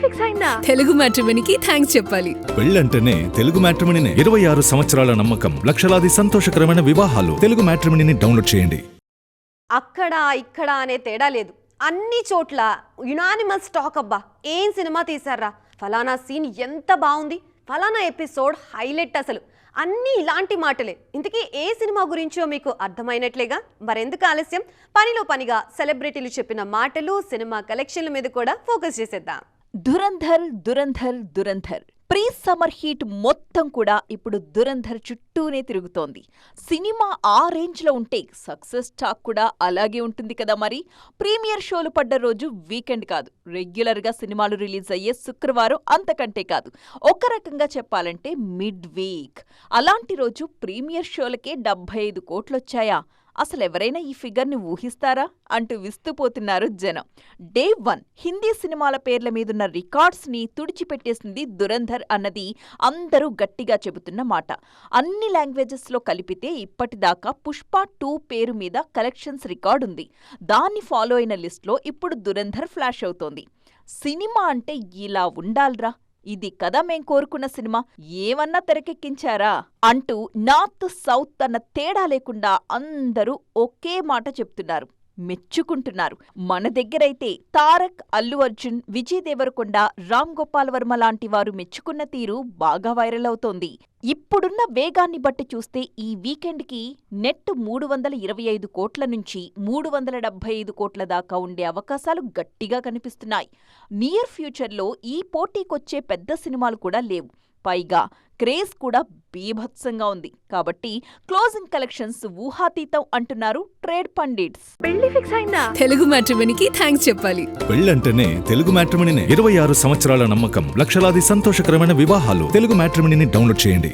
Fix అయిందా? Telugu మ్యాట్రిమోనీకి thanks చెప్పాలి. పెళ్ళంటేనే తెలుగు మ్యాట్రిమోనీనే. 26 సంవత్సరాల నమ్మకం, లక్షలాది సంతోషకరమైన వివాహాలు. తెలుగు మ్యాట్రిమోనీని డౌన్లోడ్ చేయండి. అక్కడ ఇక్కడ అనే తేడా లేదు, అన్ని చోట్ల యునానిమస్ టాక్. అబ్బా ఏం సినిమా తీశారా, ఫలానా సీన్ ఎంత బాగుంది, ఫలానా ఎపిసోడ్ హైలైట్. అసలు అన్నీ ఇలాంటి మాటలే. ఇంతకీ ఏ సినిమా గురించో మీకు అర్థమైనట్లేగా. మరెందుకు ఆలస్యం, పనిలో పనిగా సెలబ్రిటీలు చెప్పిన మాటలు, సినిమా కలెక్షన్ల మీద కూడా ఫోకస్ చేసేద్దాం. Dhurandhar Dhurandhar Dhurandhar pre summer heat మొత్తం కూడా ఇప్పుడు దురంధర్ చుట్టూనే తిరుగుతోంది. సినిమా ఆ రేంజ్లో ఉంటే సక్సెస్ టాక్ కూడా అలాగే ఉంటుంది కదా. మరి ప్రీమియర్ షోలు పడ్డ రోజు వీకెండ్ కాదు, రెగ్యులర్గా సినిమాలు రిలీజ్ అయ్యే శుక్రవారం, అంతకంటే కాదు. ఒక రకంగా చెప్పాలంటే మిడ్ వీక్. అలాంటి రోజు ప్రీమియర్ షోలకే 75 కోట్లొచ్చాయా? అసలెవరైనా ఈ ఫిగర్ని ఊహిస్తారా అంటూ విస్తుపోతున్నారు జనం. డే 1 హిందీ సినిమాల పేర్ల మీదున్న రికార్డ్స్ని తుడిచిపెట్టేసింది దురంధర్ అన్నది అందరూ గట్టిగా చెబుతున్న మాట. అన్ని లాంగ్వేజెస్లో కలిపితే ఇప్పటిదాకా పుష్ప 2 పేరు మీద కలెక్షన్స్ రికార్డ్ ఉంది. దాన్ని ఫాలో అయిన లిస్ట్లో ఇప్పుడు దురంధర్ ఫ్లాష్ అవుతోంది. సినిమా అంటే ఇలా ఉండాల్రా, ఇది కదా మేం కోరుకున్న సినిమా, ఏమన్నా తెరకెక్కించారా అంటూ నార్త్ సౌత్ అన్న తేడా లేకుండా అందరూ ఒకే మాట చెప్తున్నారు, మెచ్చుకుంటున్నారు. మన దగ్గరైతే తారక్, అల్లు అర్జున్, విజయ్ దేవరకొండ, రామ్ గోపాల్ వర్మ లాంటి వారు మెచ్చుకున్న తీరు బాగా వైరల్ అవుతోంది. ఇప్పుడున్న వేగాన్ని బట్టి చూస్తే ఈ వీకెండ్కి నెట్ 325 కోట్ల నుంచి 375 కోట్ల దాకా ఉండే అవకాశాలు గట్టిగా కనిపిస్తున్నాయి. నియర్ ఫ్యూచర్లో ఈ పోటీకొచ్చే పెద్ద సినిమాలు కూడా లేవు. పైగా క్రేజ్ కూడా బీభత్సంగా ఉంది. కాబట్టి క్లోజింగ్ కలెక్షన్స్ ఊహాతీతం అంటున్నారు ట్రేడ్ పండిట్స్. పెళ్లి ఫిక్స్ అయిందా? తెలుగు మ్యాట్రిమోనీకి థ్యాంక్స్ చెప్పాలి. పెళ్ళంటేనే తెలుగు మ్యాట్రిమోనీనే. 26 సంవత్సరాల నమ్మకం, లక్షలాది సంతోషకరమైన వివాహాలు. తెలుగు మ్యాట్రిమోనీని డౌన్లోడ్ చేయండి.